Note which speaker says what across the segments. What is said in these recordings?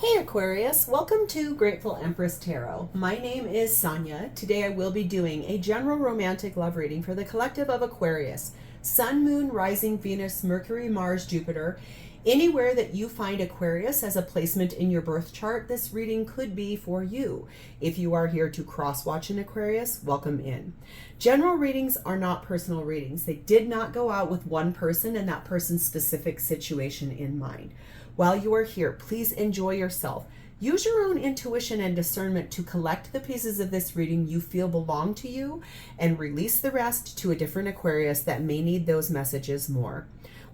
Speaker 1: Hey Aquarius, welcome to Grateful Empress Tarot. My name is Sonia. Today I will be doing a general romantic love reading for the collective of Aquarius. Sun, Moon, Rising, Venus, Mercury, Mars, Jupiter. Anywhere that you find Aquarius as a placement in your birth chart, this reading could be for you. If you are here to cross-watch an Aquarius, welcome in. General readings are not personal readings. They did not go out with one person and that person's specific situation in mind. While you are here, please enjoy yourself. Use your own intuition and discernment to collect the pieces of this reading you feel belong to you and release the rest to a different Aquarius that may need those messages more.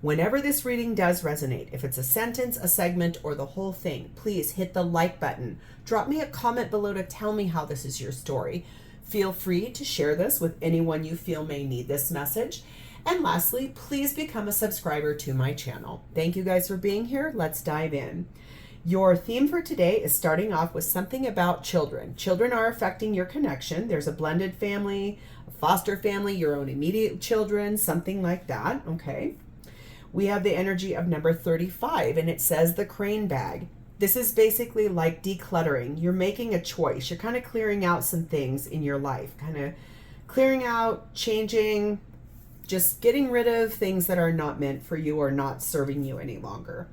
Speaker 1: Whenever this reading does resonate, if it's a sentence, a segment, or the whole thing, please hit the like button. Drop me a comment below to tell me how this is your story. Feel free to share this with anyone you feel may need this message. And lastly, please become a subscriber to my channel. Thank you guys for being here. Let's dive in. Your theme for today is starting off with something about children. Children are affecting your connection. There's a blended family, a foster family, your own immediate children, something like that, okay? We have the energy of number 35, and it says the crane bag. This is basically like decluttering. You're making a choice. You're kind of clearing out some things in your life, kind of clearing out, changing, just getting rid of things that are not meant for you or not serving you any longer.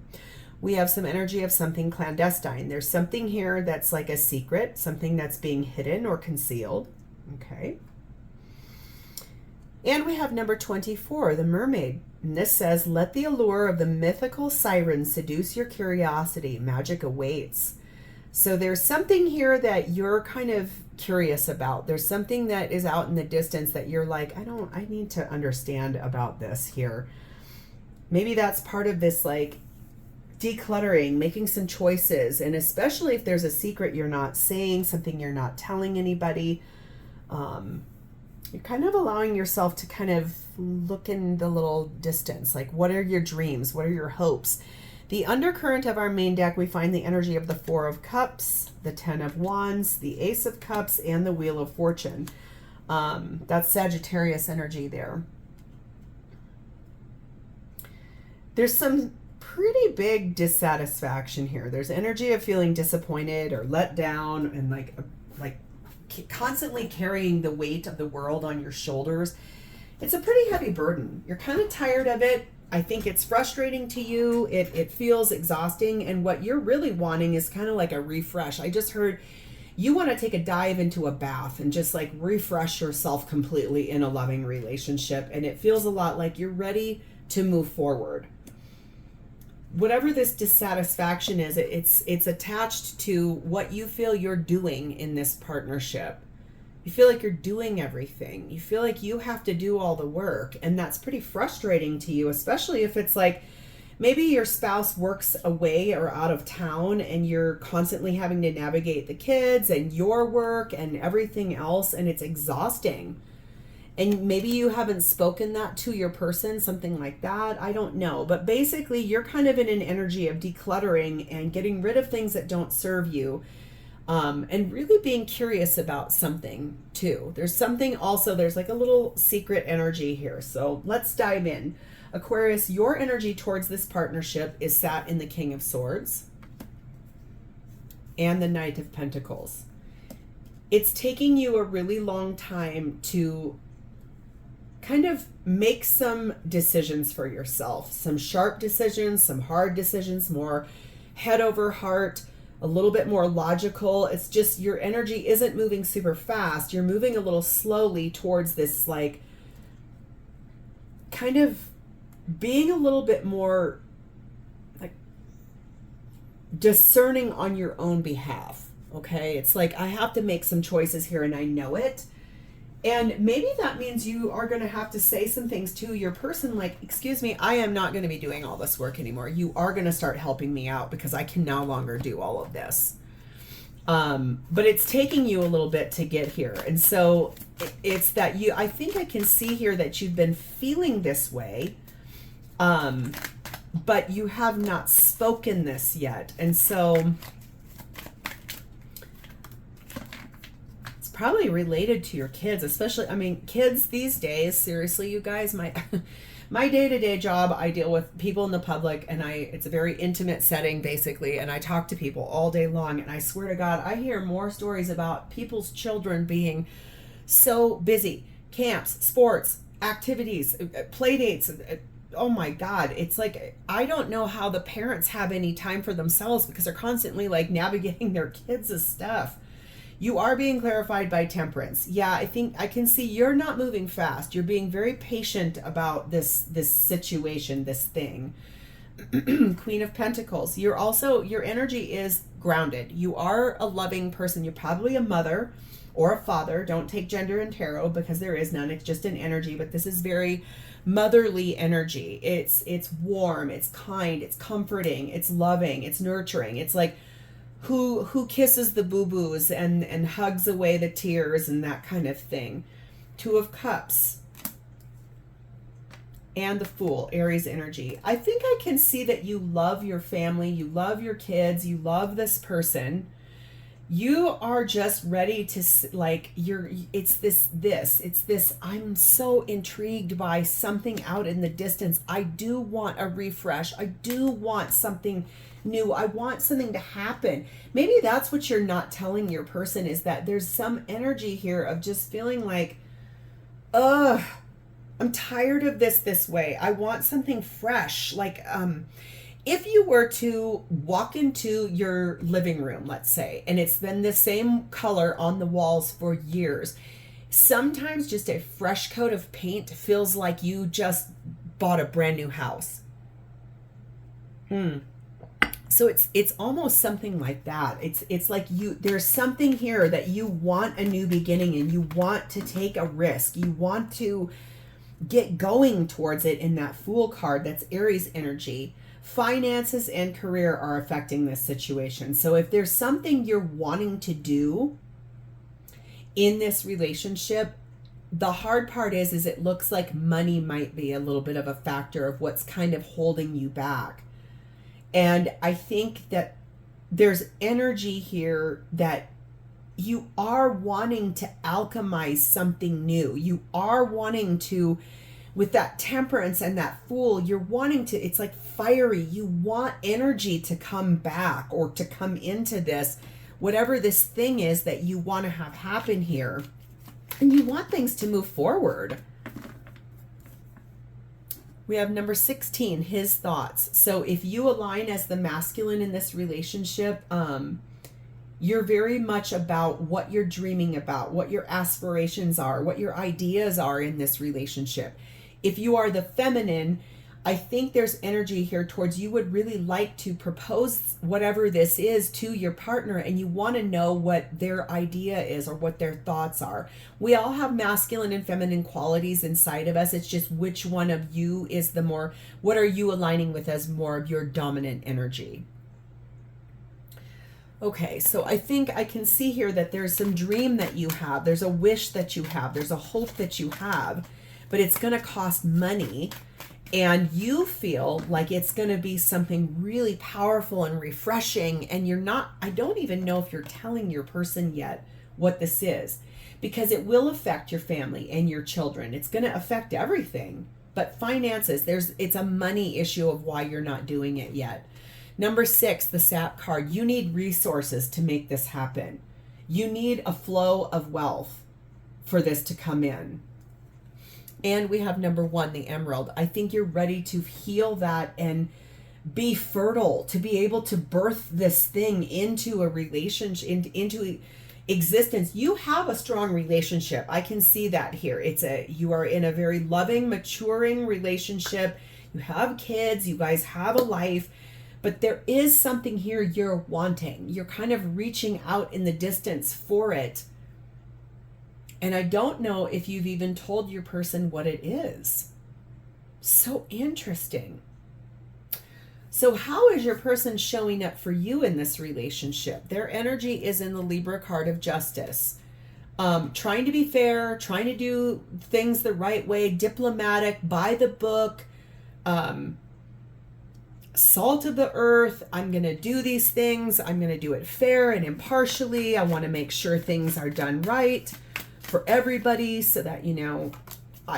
Speaker 1: We have some energy of something clandestine. There's something here that's like a secret, something that's being hidden or concealed. Okay. And we have number 24, the mermaid. And this says, let the allure of the mythical siren seduce your curiosity. Magic awaits. So there's something here that you're kind of curious about. There's something that is out in the distance that you're like, I need to understand about this here. Maybe that's part of this, like, decluttering, making some choices. And especially if there's a secret you're not saying, something you're not telling anybody, you're kind of allowing yourself to kind of look in the little distance. Like, what are your dreams? What are your hopes? The undercurrent of our main deck, we find the energy of the Four of Cups, the Ten of Wands, the Ace of Cups, and the Wheel of Fortune. That's Sagittarius energy there. There's some pretty big dissatisfaction here. There's energy of feeling disappointed or let down and like constantly carrying the weight of the world on your shoulders. It's a pretty heavy burden. You're kind of tired of it. I think it's frustrating to you. It feels exhausting. And what you're really wanting is kind of like a refresh. I just heard you want to take a dive into a bath and just like refresh yourself completely in a loving relationship. And it feels a lot like you're ready to move forward. Whatever this dissatisfaction is, it's attached to what you feel you're doing in this partnership. You feel like you're doing everything. You feel like you have to do all the work. And that's pretty frustrating to you, especially if it's like maybe your spouse works away or out of town and you're constantly having to navigate the kids and your work and everything else. And it's exhausting. And maybe you haven't spoken that to your person, something like that. I don't know. But basically, you're kind of in an energy of decluttering and getting rid of things that don't serve you. And really being curious about something too. There's something also, there's like a little secret energy here. So let's dive in. Aquarius, your energy towards this partnership is sat in the King of Swords and the Knight of Pentacles. It's taking you a really long time to kind of make some decisions for yourself. Some sharp decisions, some hard decisions, more head over heart, a little bit more logical. It's just your energy isn't moving super fast. You're moving a little slowly towards this, like, kind of being a little bit more like discerning on your own behalf. Okay. It's like, I have to make some choices here and I know it. And maybe that means you are going to have to say some things to your person like, excuse me, I am not going to be doing all this work anymore. You are going to start helping me out because I can no longer do all of this. But it's taking you a little bit to get here. And so it's that I think I can see here that you've been feeling this way, but you have not spoken this yet. And so probably related to your kids, especially, I mean, kids these days, seriously, you guys, my my day-to-day job, I deal with people in the public, and it's a very intimate setting basically, and I talk to people all day long, and I swear to God, I hear more stories about people's children being so busy. Camps, sports, activities, play dates. Oh my God. It's like, I don't know how the parents have any time for themselves because they're constantly like navigating their kids' stuff. You are being clarified by Temperance. Yeah, I think I can see you're not moving fast. You're being very patient about this situation, this thing. Queen of Pentacles. You're also, your energy is grounded. You are a loving person. You're probably a mother or a father. Don't take gender in tarot because there is none. It's just an energy, but this is very motherly energy. It's warm, it's kind, it's comforting, it's loving, it's nurturing. It's like who kisses the boo-boos and hugs away the tears and that kind of thing. Two of Cups. And the Fool, Aries energy. I think I can see that you love your family, you love your kids, you love this person. You are just ready to, like, it's this, I'm so intrigued by something out in the distance. I do want a refresh. I do want something new. I want something to happen. Maybe that's what you're not telling your person, is that there's some energy here of just feeling like, ugh, I'm tired of this way. I want something fresh. Like, if you were to walk into your living room, let's say, and it's been the same color on the walls for years, sometimes just a fresh coat of paint feels like you just bought a brand new house. So it's almost something like that. It's like there's something here that you want a new beginning, and you want to take a risk. You want to get going towards it in that Fool card. That's Aries energy. Finances and career are affecting this situation. So if there's something you're wanting to do in this relationship, the hard part is it looks like money might be a little bit of a factor of what's kind of holding you back. And I think that there's energy here that you are wanting to alchemize something new. You are wanting to, with that Temperance and that Fool, you're wanting to, it's like fiery. You want energy to come back or to come into this, whatever this thing is that you want to have happen here. And you want things to move forward. We have number 16, his thoughts. So if you align as the masculine in this relationship, you're very much about what you're dreaming about, what your aspirations are, what your ideas are in this relationship. If you are the feminine, I think there's energy here towards you would really like to propose whatever this is to your partner, and you want to know what their idea is or what their thoughts are. We all have masculine and feminine qualities inside of us. It's just which one of you is the more, what are you aligning with as more of your dominant energy? Okay, so I think I can see here that there's some dream that you have. There's a wish that you have. There's a hope that you have, but it's going to cost money. And you feel like it's going to be something really powerful and refreshing. And you're not, I don't even know if you're telling your person yet what this is, because it will affect your family and your children. It's going to affect everything. But finances, it's a money issue of why you're not doing it yet. Number 6, the Sap card. You need resources to make this happen. You need a flow of wealth for this to come in. And we have number 1, the Emerald. I think you're ready to heal that and be fertile, to be able to birth this thing into a relationship, into existence. You have a strong relationship. I can see that here. You are in a very loving, maturing relationship. You have kids. You guys have a life. But there is something here you're wanting. You're kind of reaching out in the distance for it. And I don't know if you've even told your person what it is. So interesting. So how is your person showing up for you in this relationship? Their energy is in the Libra card of Justice. Trying to be fair, trying to do things the right way, diplomatic, by the book, salt of the earth. I'm going to do these things. I'm going to do it fair and impartially. I want to make sure things are done right for everybody so that,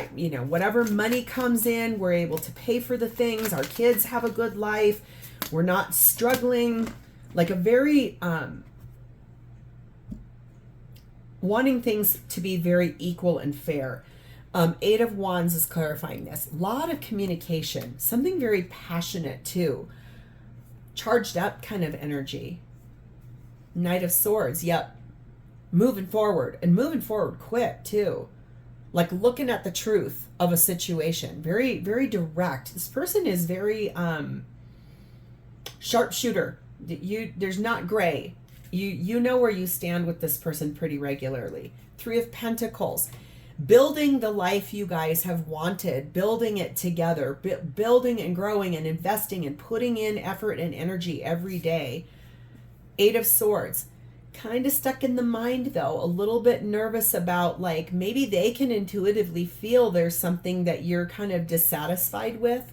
Speaker 1: whatever money comes in, we're able to pay for the things. Our kids have a good life. We're not struggling. Like a very, wanting things to be very equal and fair. Eight of Wands is clarifying this. A lot of communication, something very passionate too. Charged up kind of energy. Knight of Swords, yep. Moving forward, and moving forward quick too. Like looking at the truth of a situation. Very, very direct. This person is very sharpshooter. There's not gray. You know where you stand with this person pretty regularly. Three of Pentacles. Building the life you guys have wanted, building it together, building and growing and investing and putting in effort and energy every day. Eight of Swords. Kind of stuck in the mind though, a little bit nervous about, like, maybe they can intuitively feel there's something that you're kind of dissatisfied with,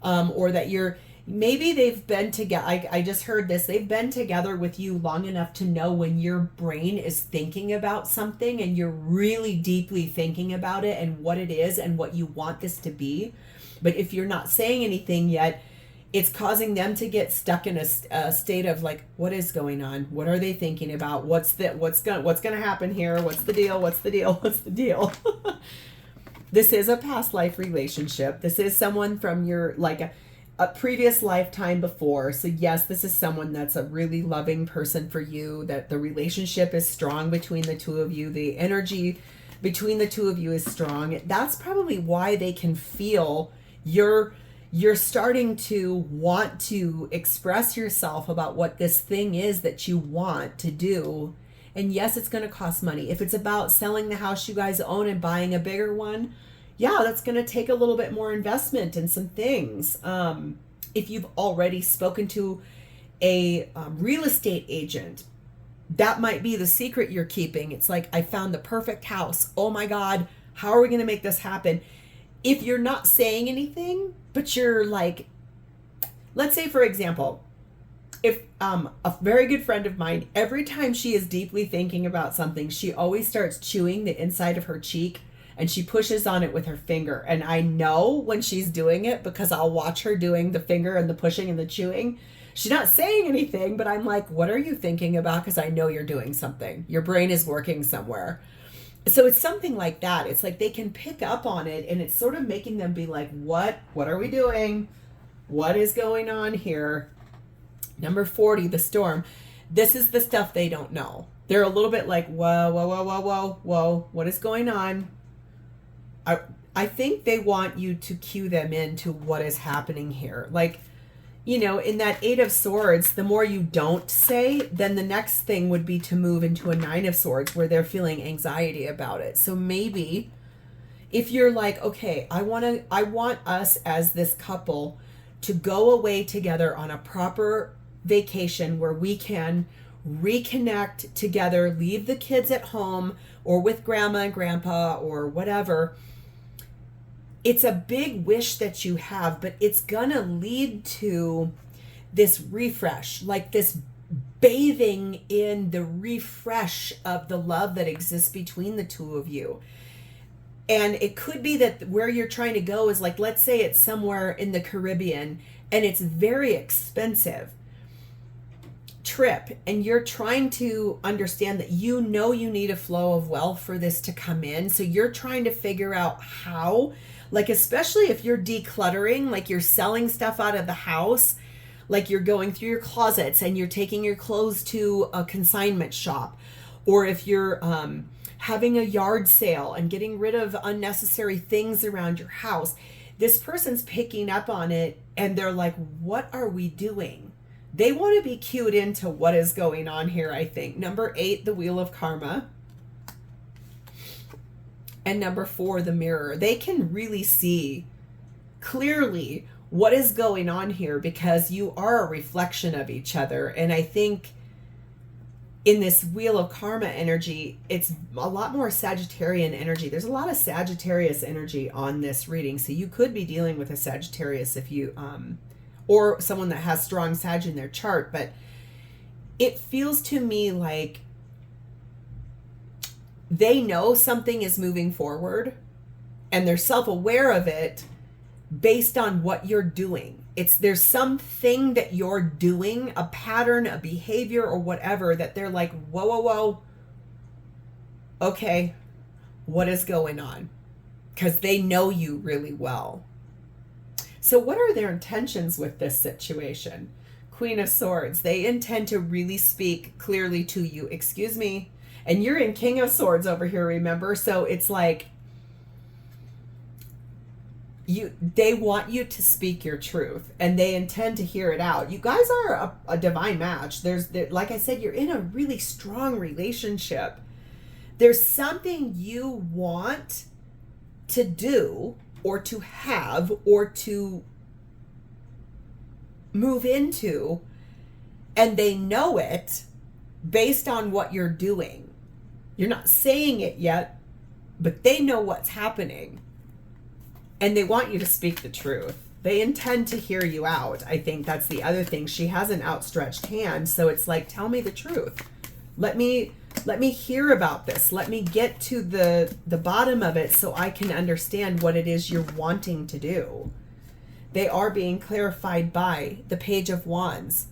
Speaker 1: or that maybe they've been together. I just heard this. They've been together with you long enough to know when your brain is thinking about something and you're really deeply thinking about it and what it is and what you want this to be. But if you're not saying anything yet, it's causing them to get stuck in a state of like, what is going on? What are they thinking about? What's gonna happen here? What's the deal? What's the deal? What's the deal? This is a past life relationship. This is someone from your, like a previous lifetime before. So yes, this is someone that's a really loving person for you, that the relationship is strong between the two of you. The energy between the two of you is strong. That's probably why they can feel you're starting to want to express yourself about what this thing is that you want to do. And yes, it's going to cost money. If it's about selling the house you guys own and buying a bigger one, yeah, that's going to take a little bit more investment and some things. If you've already spoken to a real estate agent, that might be the secret you're keeping. It's like, I found the perfect house. Oh my God, how are we going to make this happen? If you're not saying anything, but you're like, let's say, for example, if a very good friend of mine, every time she is deeply thinking about something, she always starts chewing the inside of her cheek and she pushes on it with her finger. And I know when she's doing it because I'll watch her doing the finger and the pushing and the chewing. She's not saying anything, but I'm like, what are you thinking about? Because I know you're doing something. Your brain is working somewhere. So it's something like that. It's like they can pick up on it, and it's sort of making them be like, what are we doing? What is going on here? Number 40, the Storm. This is the stuff they don't know. They're a little bit like, whoa, what is going on? I think they want you to cue them into what is happening here. Like, you know, in that Eight of Swords, the more you don't say, then the next thing would be to move into a Nine of Swords where they're feeling anxiety about it. So maybe if you're like, okay, I want us as this couple to go away together on a proper vacation where we can reconnect together, leave the kids at home or with grandma and grandpa or whatever. It's a big wish that you have, but it's gonna lead to this refresh, like this bathing in the refresh of the love that exists between the two of you. And it could be that where you're trying to go is like, let's say it's somewhere in the Caribbean and it's very expensive trip, and you're trying to understand that you know you need a flow of wealth for this to come in. So you're trying to figure out how, like, especially if you're decluttering, like you're selling stuff out of the house, like you're going through your closets and you're taking your clothes to a consignment shop, or if you're having a yard sale and getting rid of unnecessary things around your house, this person's picking up on it and they're like, what are we doing? They want to be cued into what is going on here, I think. Number 8, the Wheel of Karma. And number 4, the Mirror. They can really see clearly what is going on here because you are a reflection of each other. And I think in this Wheel of Karma energy, it's a lot more Sagittarian energy. There's a lot of Sagittarius energy on this reading. So you could be dealing with a Sagittarius if you, or someone that has strong Sag in their chart. But it feels to me like they know something is moving forward and they're self-aware of it based on what you're doing. There's something that you're doing, a pattern, a behavior, or whatever, that they're like, whoa, whoa, whoa. Okay, what is going on? Because they know you really well. So what are their intentions with this situation? Queen of Swords. They intend to really speak clearly to you. Excuse me. And you're in King of Swords over here, remember? So it's like, they want you to speak your truth, and they intend to hear it out. You guys are a divine match. Like I said, you're in a really strong relationship. There's something you want to do or to have or to move into, and they know it based on what you're doing. You're not saying it yet, but they know what's happening. And they want you to speak the truth. They intend to hear you out. I think that's the other thing. She has an outstretched hand. So it's like, tell me the truth. Let me hear about this. Let me get to the bottom of it so I can understand what it is you're wanting to do. They are being clarified by the Page of Wands.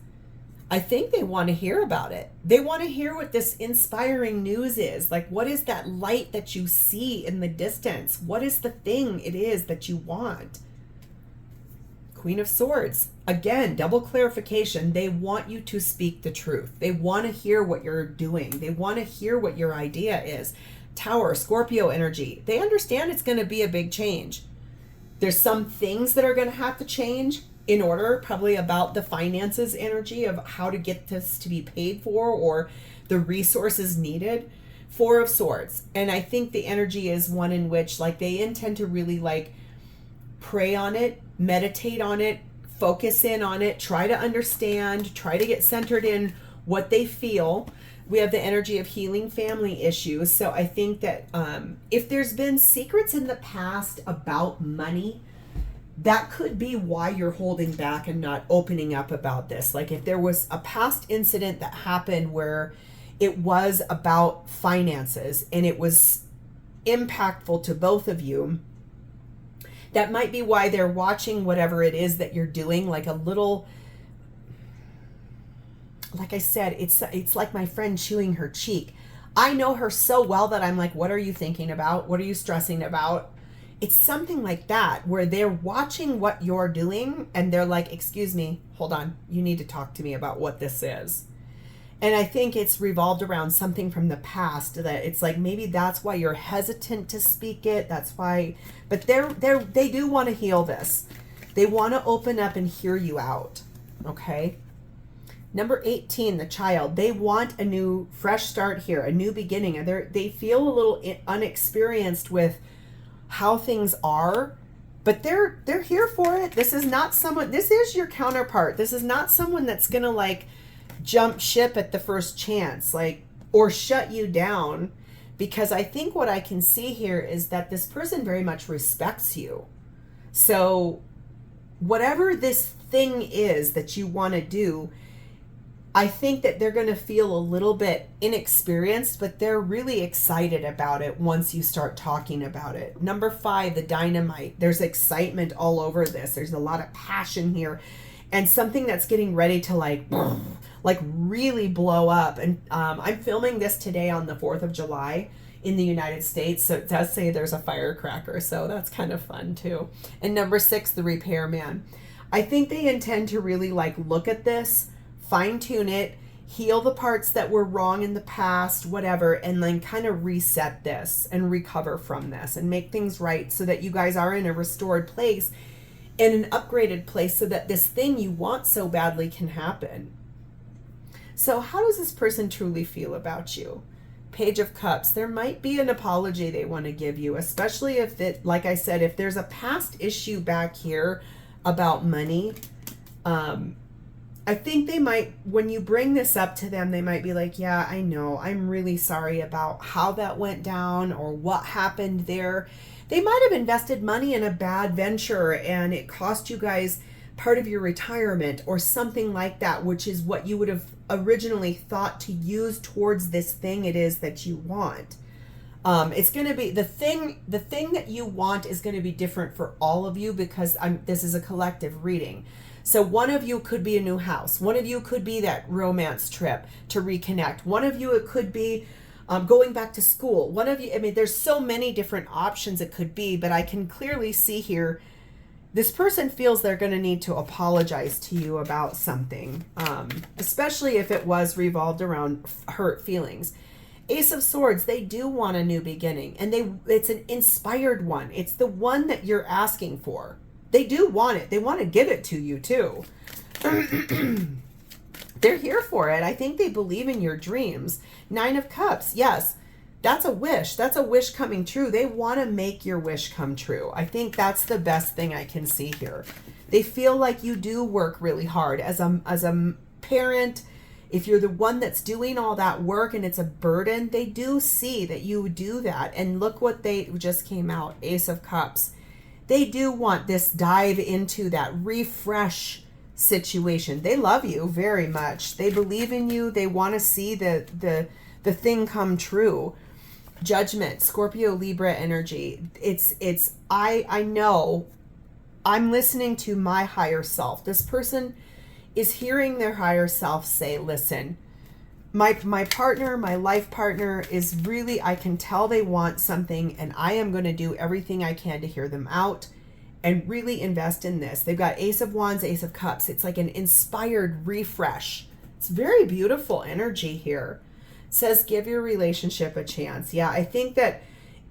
Speaker 1: I think they want to hear about it. They want to hear what this inspiring news is. Like, what is that light that you see in the distance? What is the thing it is that you want? Queen of Swords. Again, double clarification. They want you to speak the truth. They want to hear what you're doing. They want to hear what your idea is. Tower, Scorpio energy. They understand it's going to be a big change. There's some things that are going to have to change in order, probably about the finances energy of how to get this to be paid for, or the resources needed. Four of Swords. And I think the energy is one in which, like, they intend to really, like, pray on it, meditate on it, focus in on it, try to understand, try to get centered in what they feel. We have the energy of healing family issues. So I think that if there's been secrets in the past about money, that could be why you're holding back and not opening up about this. Like, if there was a past incident that happened where it was about finances and it was impactful to both of you, that might be why they're watching whatever it is that you're doing. Like a little, like I said, it's like my friend chewing her cheek. I know her so well that I'm like, what are you thinking about? What are you stressing about? It's something like that, where they're watching what you're doing and they're like, excuse me, hold on, you need to talk to me about what this is. And I think it's revolved around something from the past, that it's like, maybe that's why you're hesitant to speak it. That's why, but they do want to heal this. They want to open up and hear you out. Okay. Number 18, the Child. They want a new, fresh start here, a new beginning. They feel a little unexperienced with how things are, but they're here for it. This is not someone, this is your counterpart. This is not someone that's gonna like jump ship at the first chance, like, or shut you down, because I think what I can see here is that this person very much respects you. So whatever this thing is that you want to do, I think that they're going to feel a little bit inexperienced, but they're really excited about it once you start talking about it. Number 5, the Dynamite. There's excitement all over this. There's a lot of passion here, and something that's getting ready to like really blow up. And I'm filming this today on the 4th of July in the United States, so it does say there's a firecracker, so that's kind of fun too. And number 6, the Repairman. I think they intend to really like look at this, fine-tune it, heal the parts that were wrong in the past, whatever, and then kind of reset this and recover from this and make things right so that you guys are in a restored place and an upgraded place so that this thing you want so badly can happen. So how does this person truly feel about you? Page of Cups. There might be an apology they want to give you, especially if it, like I said, if there's a past issue back here about money, I think they might, when you bring this up to them, they might be like, yeah, I know, I'm really sorry about how that went down or what happened there. They might have invested money in a bad venture and it cost you guys part of your retirement or something like that, which is what you would have originally thought to use towards this thing it is that you want. It's going to be the thing that you want is going to be different for all of you, because this is a collective reading. So one of you could be a new house. One of you could be that romance trip to reconnect. One of you, it could be going back to school. One of you, I mean, there's so many different options it could be, but I can clearly see here, this person feels they're going to need to apologize to you about something, especially if it was revolved around hurt feelings. Ace of Swords, they do want a new beginning, and it's an inspired one. It's the one that you're asking for. They do want it. They want to give it to you too. They're here for it. I think they believe in your dreams. Nine of Cups, yes, that's a wish. That's a wish coming true. They want to make your wish come true. I think that's the best thing I can see here. They feel like you do work really hard as a parent. If you're the one that's doing all that work and it's a burden, they do see that you do that. And look what they just came out, Ace of Cups. They do want this dive into that refresh situation. They love you very much. They believe in you. They want to see the thing come true. Judgment, Scorpio, Libra energy. I know I'm listening to my higher self. This person is hearing their higher self say, listen, my partner, my life partner is really, I can tell they want something, and I am going to do everything I can to hear them out and really invest in this. They've got Ace of Wands, Ace of Cups. It's like an inspired refresh. It's very beautiful energy here. It says, give your relationship a chance. Yeah, I think that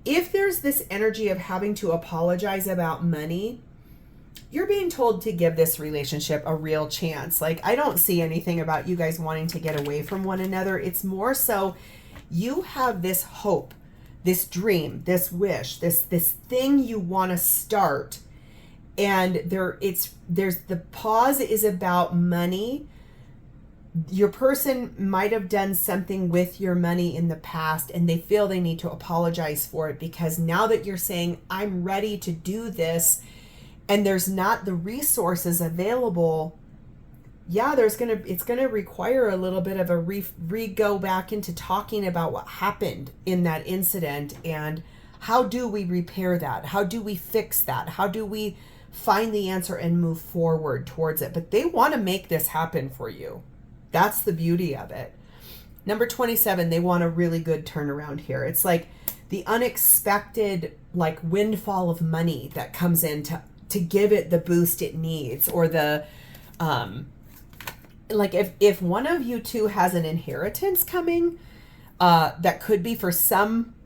Speaker 1: if there's this energy of having to apologize about money, you're being told to give this relationship a real chance. Like, I don't see anything about you guys wanting to get away from one another. It's more so you have this hope, this dream, this wish, this thing you want to start. And there's the pause is about money. Your person might have done something with your money in the past, and they feel they need to apologize for it, because now that you're saying, I'm ready to do this, and there's not the resources available, yeah, it's gonna require a little bit of a go back into talking about what happened in that incident, and how do we repair that? How do we fix that? How do we find the answer and move forward towards it? But they want to make this happen for you. That's the beauty of it. Number 27, they want a really good turnaround here. It's like the unexpected, like, windfall of money that comes in to give it the boost it needs, or the like if one of you two has an inheritance coming, that could be for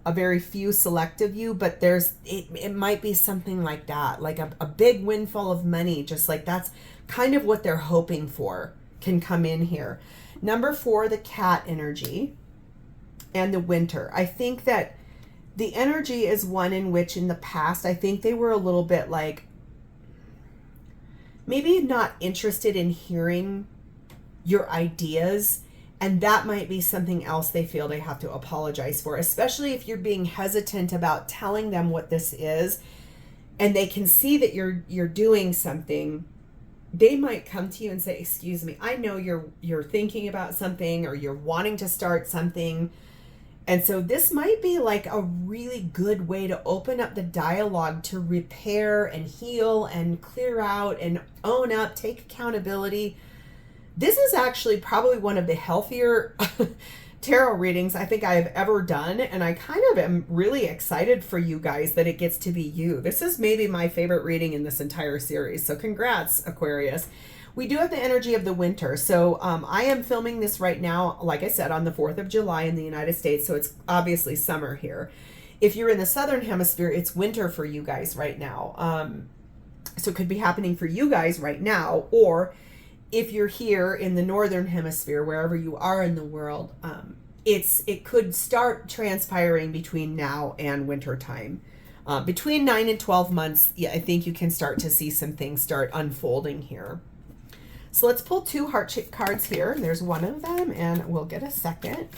Speaker 1: a very few select of you, but it might be something like that, like a big windfall of money, just like that's kind of what they're hoping for can come in here. Number 4, the cat energy and the winter. I think that the energy is one in which in the past, I think they were a little bit like, maybe not interested in hearing your ideas, and that might be something else they feel they have to apologize for, especially if you're being hesitant about telling them what this is, and they can see that you're doing something. They might come to you and say, excuse me, I know you're thinking about something, or you're wanting to start something. And so this might be like a really good way to open up the dialogue to repair and heal and clear out and own up, take accountability. This is actually probably one of the healthier tarot readings I think I have ever done. And I kind of am really excited for you guys that it gets to be you. This is maybe my favorite reading in this entire series. So congrats, Aquarius. We do have the energy of the winter. So I am filming this right now, like I said, on the 4th of July in the United States. So it's obviously summer here. If you're in the Southern Hemisphere, it's winter for you guys right now. So it could be happening for you guys right now. Or if you're here in the Northern Hemisphere, wherever you are in the world, it could start transpiring between now and winter time. Between 9 and 12 months, yeah, I think you can start to see some things start unfolding here. So let's pull 2 heart-shaped cards here. There's one of them, and we'll get a second.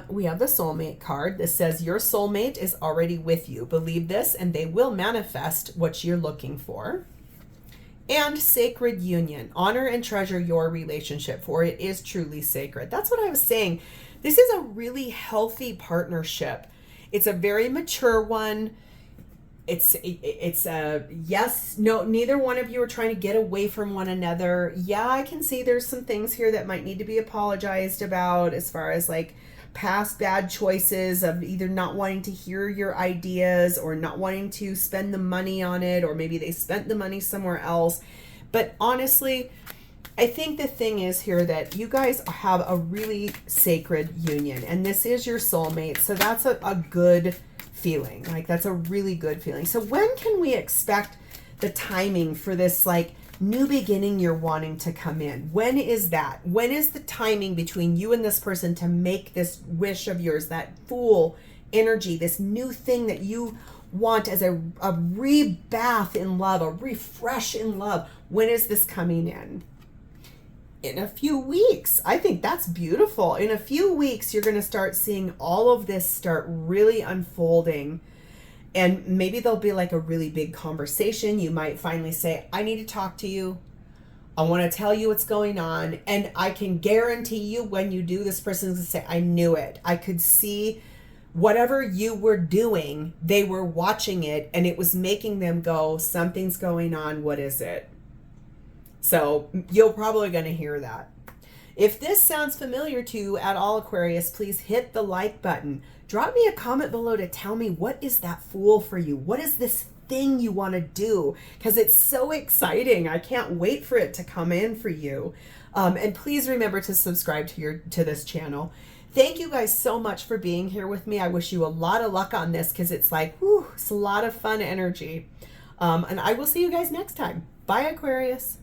Speaker 1: We have the soulmate card. This says, your soulmate is already with you. Believe this, and they will manifest what you're looking for. And sacred union. Honor and treasure your relationship, for it is truly sacred. That's what I was saying. This is a really healthy partnership. It's a very mature one. It's a yes, no, neither one of you are trying to get away from one another. Yeah, I can see there's some things here that might need to be apologized about as far as like past bad choices of either not wanting to hear your ideas or not wanting to spend the money on it, or maybe they spent the money somewhere else. But honestly, I think the thing is here that you guys have a really sacred union, and this is your soulmate. So that's a good feeling. Like, that's a really good feeling. So when can we expect the timing for this like new beginning you're wanting to come in? When is that? When is the timing between you and this person to make this wish of yours, that Fool energy, this new thing that you want as a rebath in love, a refresh in love? When is this coming in? In a few weeks. I think that's beautiful. In a few weeks, you're going to start seeing all of this start really unfolding. And maybe there'll be like a really big conversation. You might finally say, I need to talk to you. I want to tell you what's going on. And I can guarantee you when you do, this person's going to say, I knew it. I could see whatever you were doing, they were watching it, and it was making them go, something's going on. What is it? So you're probably going to hear that. If this sounds familiar to you at all, Aquarius, please hit the like button. Drop me a comment below to tell me, what is that Fool for you? What is this thing you want to do? Because it's so exciting. I can't wait for it to come in for you. And please remember to subscribe to this channel. Thank you guys so much for being here with me. I wish you a lot of luck on this, because it's like, whew, it's a lot of fun energy. And I will see you guys next time. Bye, Aquarius.